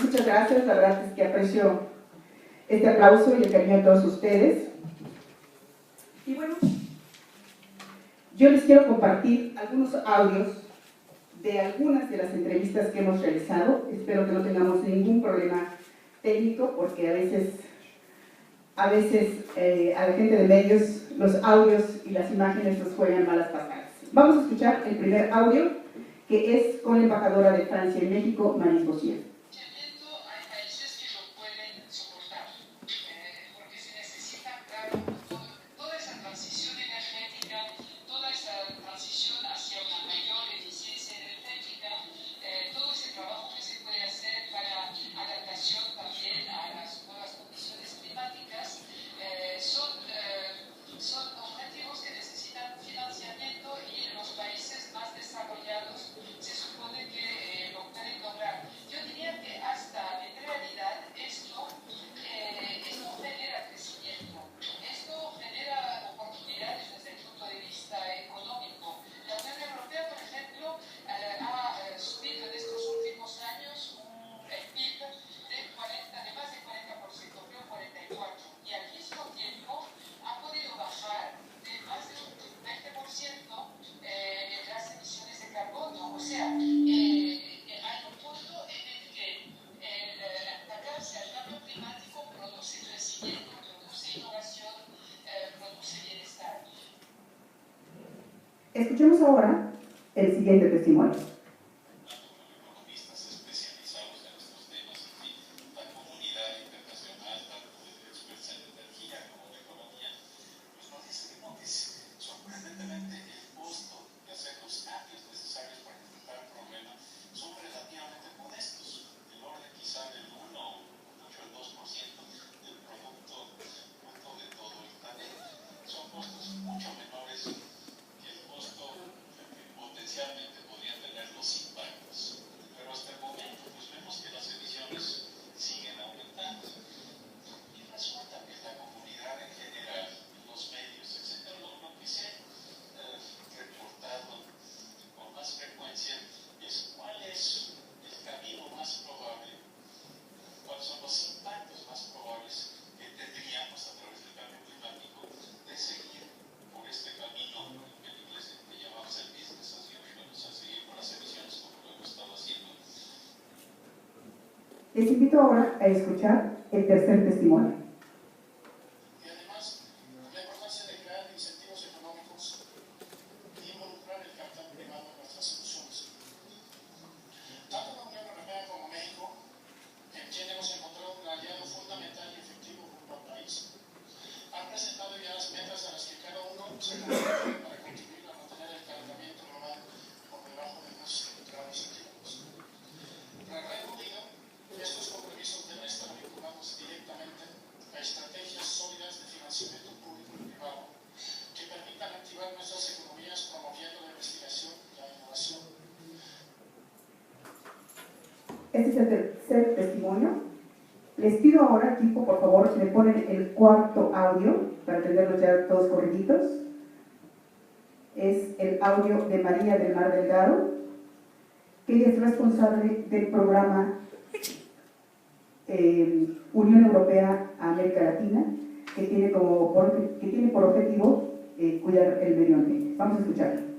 Muchas gracias, la verdad es que aprecio este aplauso y el cariño de todos ustedes. Y bueno, yo les quiero compartir algunos audios de algunas de las entrevistas que hemos realizado. Espero que no tengamos ningún problema técnico, porque a veces a la gente de medios los audios y las imágenes nos juegan malas pasadas. Vamos a escuchar el primer audio, que es con la embajadora de Francia en México, Maryse Bossier. Escuchemos ahora el siguiente testimonio. Les invito ahora a escuchar el tercer testimonio. Y además, la importancia de crear incentivos económicos y involucrar el capital privado en nuestras soluciones. Tanto la Unión Europea como México, en quien hemos encontrado un aliado fundamental y efectivo junto al país, han presentado ya las metas a las que cada uno se compromete para contribuir a mantener el calentamiento global por debajo de 2 grados centígrados. Para el Reino Unido, estos compromisos deben estar vinculados directamente a estrategias sólidas de financiamiento público y privado que permitan activar nuestras economías promoviendo la investigación y la innovación. Este es el tercer testimonio. Les pido ahora, equipo, por favor, me ponen el cuarto audio para tenerlos ya todos corriditos. Es el audio de María del Mar Delgado, que ella es responsable del programa Unión Europea a América Latina, que tiene por objetivo cuidar el medio ambiente. Vamos a escucharlo.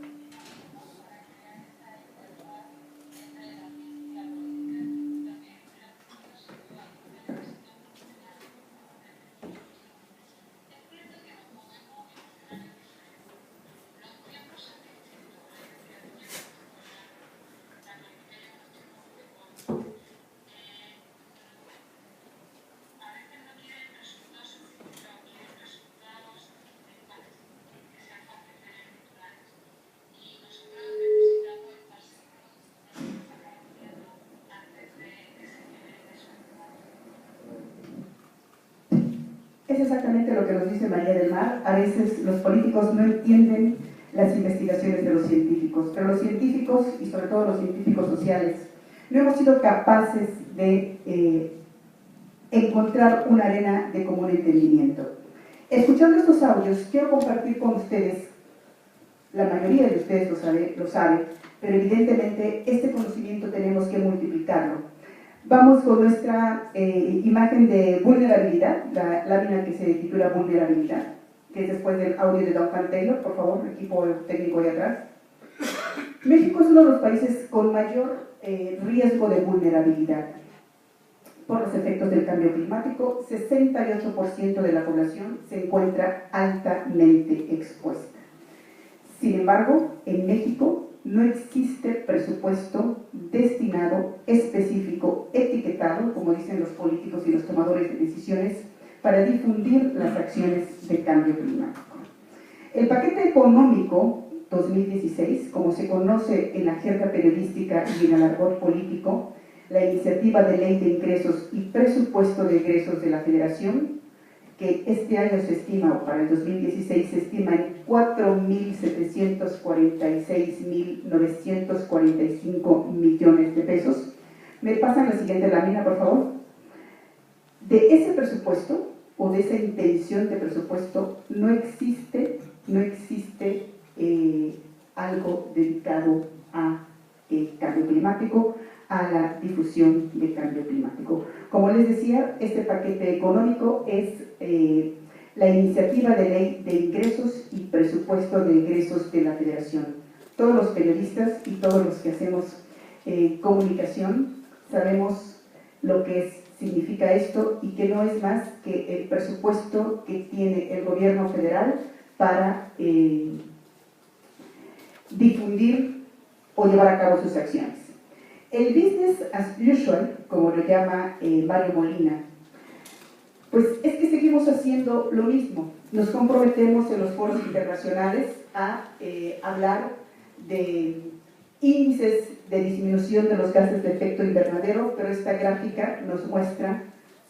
Es exactamente lo que nos dice María del Mar. A veces los políticos no entienden las investigaciones de los científicos, pero los científicos, y sobre todo los científicos sociales, no hemos sido capaces de encontrar una arena de común entendimiento. Escuchando estos audios, quiero compartir con ustedes, la mayoría de ustedes lo sabe, pero evidentemente este conocimiento tenemos que multiplicarlo. Vamos con nuestra imagen de vulnerabilidad, la lámina que se titula Vulnerabilidad, que es después del audio de Duncan Taylor, por favor, equipo técnico de atrás. México es uno de los países con mayor riesgo de vulnerabilidad por los efectos del cambio climático. 68% de la población se encuentra altamente expuesta. Sin embargo, en México no existe presupuesto destinado, específico, etiquetado, como dicen los políticos y los tomadores de decisiones, para difundir las acciones de cambio climático. El paquete económico 2016, como se conoce en la jerga periodística y en el argot político, la iniciativa de ley de ingresos y presupuesto de egresos de la Federación, que este año se estima, o para el 2016 se estima en 4.746.945 millones de pesos. ¿Me pasan la siguiente lámina, por favor? De ese presupuesto, o de esa intención de presupuesto, no existe algo dedicado a cambio climático, a la difusión del cambio climático. Como les decía, este paquete económico es la iniciativa de ley de ingresos y presupuesto de egresos de la Federación. Todos los periodistas y todos los que hacemos comunicación sabemos lo que significa esto, y que no es más que el presupuesto que tiene el gobierno federal para difundir o llevar a cabo sus acciones. El business as usual, como lo llama Mario Molina, pues es que seguimos haciendo lo mismo. Nos comprometemos en los foros internacionales a hablar de índices de disminución de los gases de efecto invernadero, pero esta gráfica nos muestra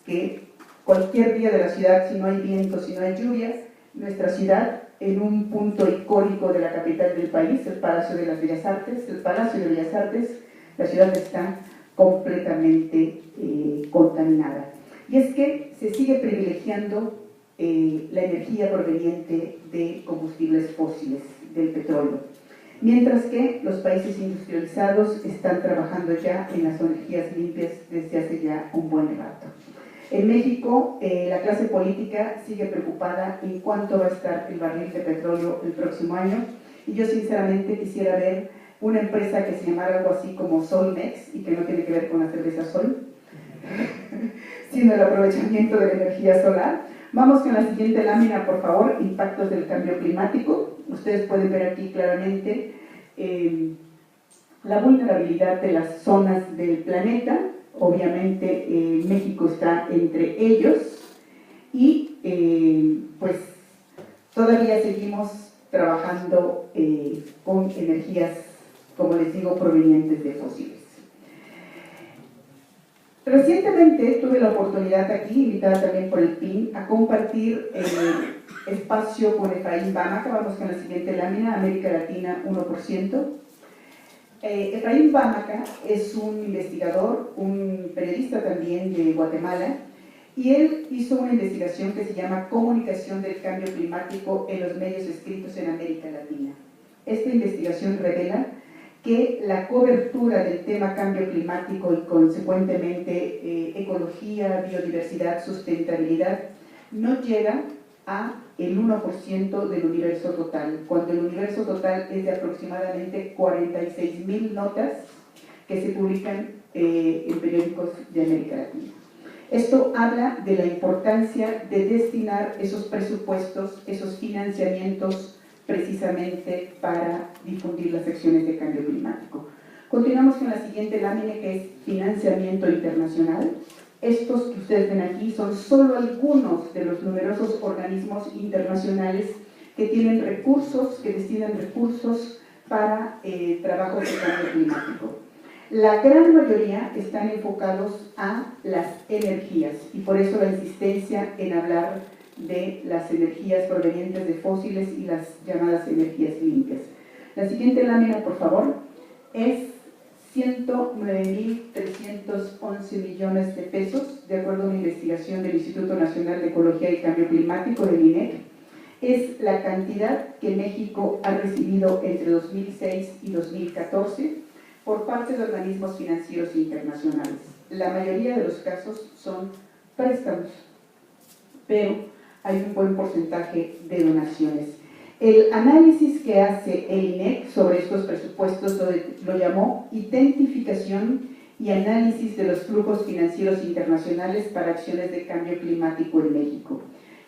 que cualquier día de la ciudad, si no hay viento, si no hay lluvias, nuestra ciudad, en un punto icónico de la capital del país, el Palacio de las Bellas Artes, la ciudad está completamente contaminada. Y es que se sigue privilegiando la energía proveniente de combustibles fósiles, del petróleo, mientras que los países industrializados están trabajando ya en las energías limpias desde hace ya un buen rato. En México, la clase política sigue preocupada en cuánto va a estar el barril de petróleo el próximo año, y yo sinceramente quisiera ver una empresa que se llamara algo así como Solmex, y que no tiene que ver con la cerveza Sol, sino el aprovechamiento de la energía solar. Vamos con la siguiente lámina, por favor, impactos del cambio climático. Ustedes pueden ver aquí claramente la vulnerabilidad de las zonas del planeta. Obviamente México está entre ellos, y pues todavía seguimos trabajando con energías, como les digo, provenientes de fósiles. Recientemente tuve la oportunidad aquí, invitada también por el PIN, a compartir espacio con Efraín Bámaca. Vamos con la siguiente lámina, América Latina 1%. Efraín Bámaca es un investigador, un periodista también de Guatemala, y él hizo una investigación que se llama Comunicación del Cambio Climático en los medios escritos en América Latina. Esta investigación revela que la cobertura del tema cambio climático y consecuentemente ecología, biodiversidad, sustentabilidad no llega a el 1% del universo total, cuando el universo total es de aproximadamente 46.000 notas que se publican en periódicos de América Latina. Esto habla de la importancia de destinar esos presupuestos, esos financiamientos, precisamente para difundir las acciones de cambio climático. Continuamos con la siguiente lámina, que es financiamiento internacional. Estos que ustedes ven aquí son solo algunos de los numerosos organismos internacionales que tienen recursos, que destinan recursos para trabajos de cambio climático. La gran mayoría están enfocados a las energías, y por eso la insistencia en hablar de las energías provenientes de fósiles y las llamadas energías limpias. La siguiente lámina, por favor, es 109.311 millones de pesos, de acuerdo a una investigación del Instituto Nacional de Ecología y Cambio Climático, del INEC. Es la cantidad que México ha recibido entre 2006 y 2014 por parte de organismos financieros internacionales. La mayoría de los casos son préstamos, pero hay un buen porcentaje de donaciones. El análisis que hace el INEC sobre estos presupuestos lo llamó identificación y análisis de los flujos financieros internacionales para acciones de cambio climático en México.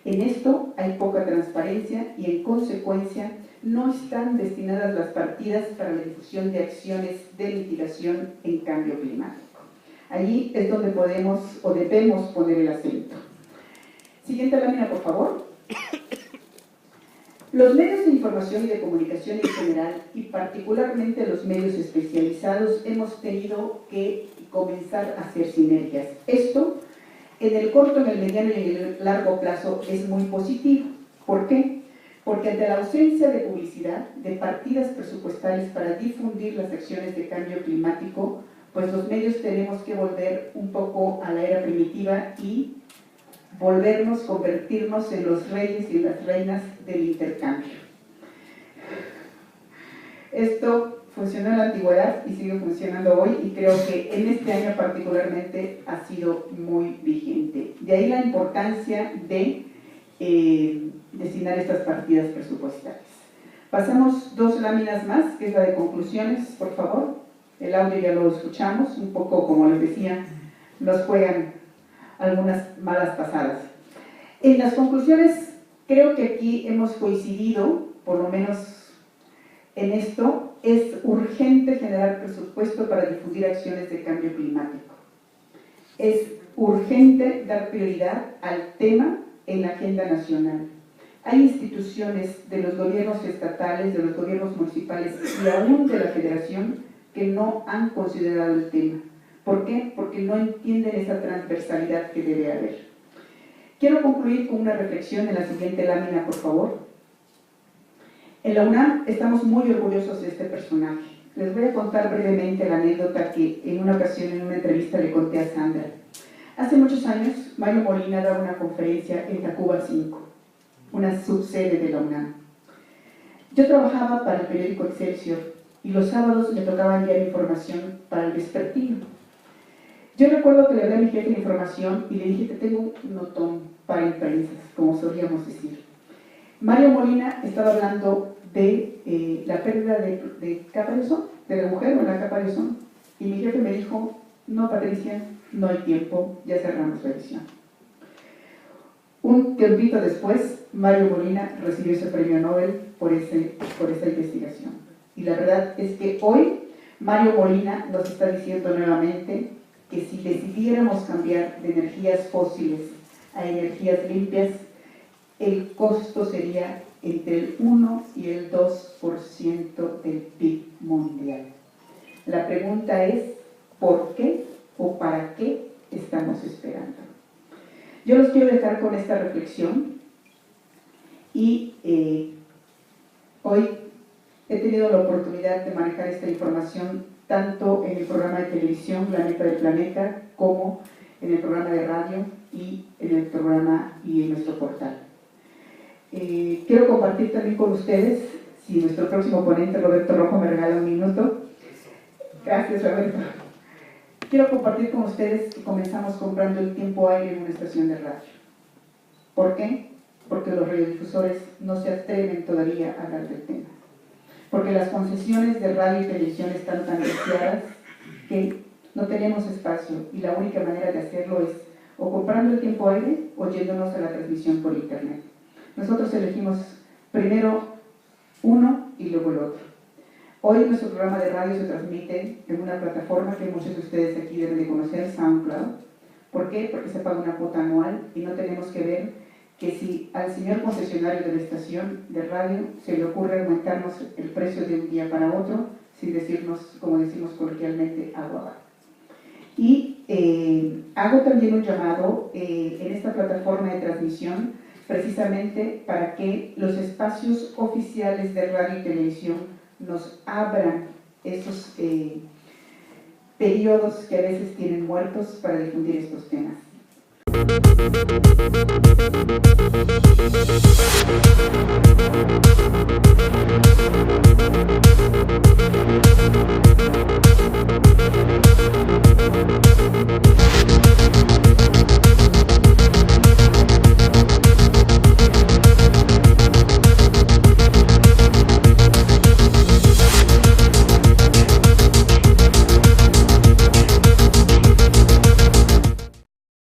En esto hay poca transparencia y, en consecuencia, no están destinadas las partidas para la difusión de acciones de mitigación en cambio climático. Allí es donde podemos o debemos poner el acento. Siguiente lámina, por favor. Los medios de información y de comunicación en general, y particularmente los medios especializados, hemos tenido que comenzar a hacer sinergias. Esto, en el corto, en el mediano y en el largo plazo, es muy positivo. ¿Por qué? Porque ante la ausencia de publicidad, de partidas presupuestales para difundir las acciones de cambio climático, pues los medios tenemos que volver un poco a la era primitiva y convertirnos en los reyes y las reinas del intercambio. Esto funcionó en la antigüedad y sigue funcionando hoy, y creo que en este año particularmente ha sido muy vigente. De ahí la importancia de destinar estas partidas presupuestales. Pasamos 2 láminas más, que es la de conclusiones, por favor. El audio ya lo escuchamos, un poco como les decía, nos juegan algunas malas pasadas. En las conclusiones, creo que aquí hemos coincidido, por lo menos en esto: es urgente generar presupuesto para difundir acciones de cambio climático. Es urgente dar prioridad al tema en la agenda nacional. Hay instituciones de los gobiernos estatales, de los gobiernos municipales y aún de la federación que no han considerado el tema. ¿Por qué? Porque no entienden esa transversalidad que debe haber. Quiero concluir con una reflexión en la siguiente lámina, por favor. En la UNAM estamos muy orgullosos de este personaje. Les voy a contar brevemente la anécdota que en una ocasión, en una entrevista, le conté a Sandra. Hace muchos años, Mario Molina daba una conferencia en Tacuba 5, una subsede de la UNAM. Yo trabajaba para el periódico Excelsior y los sábados me tocaba enviar información para el vespertino. Yo recuerdo que le hablé a mi jefe de información y le dije: te tengo un notón para imprensas, como solíamos decir. Mario Molina estaba hablando de la pérdida de capa de ozono, del agujero en la capa de ozono, y mi jefe me dijo: no, Patricia, no hay tiempo, ya cerramos la edición. Un tiempito después, Mario Molina recibió ese premio Nobel por esa investigación. Y la verdad es que hoy Mario Molina nos está diciendo nuevamente que si decidiéramos cambiar de energías fósiles a energías limpias, el costo sería entre el 1 y el 2% del PIB mundial. La pregunta es: ¿por qué o para qué estamos esperando? Yo los quiero dejar con esta reflexión y hoy he tenido la oportunidad de manejar esta información tanto en el programa de televisión La Neta del Planeta, como en el programa de radio y en el programa y en nuestro portal. Quiero compartir también con ustedes, si nuestro próximo ponente Roberto Rojo me regala un minuto. Gracias, Roberto. Quiero compartir con ustedes que comenzamos comprando el tiempo aire en una estación de radio. ¿Por qué? Porque los radiodifusores no se atreven todavía a hablar del tema. Porque las concesiones de radio y televisión están tan deseadas que no tenemos espacio, y la única manera de hacerlo es o comprando el tiempo aire o yéndonos a la transmisión por internet. Nosotros elegimos primero uno y luego el otro. Hoy nuestro programa de radio se transmite en una plataforma que muchos de ustedes aquí deben de conocer, SoundCloud. ¿Por qué? Porque se paga una cuota anual y no tenemos que ver que si al señor concesionario de la estación de radio se le ocurre aumentarnos el precio de un día para otro, sin decirnos, como decimos coloquialmente, agua abajo. Y hago también un llamado en esta plataforma de transmisión precisamente para que los espacios oficiales de radio y televisión nos abran esos periodos que a veces tienen muertos para difundir estos temas.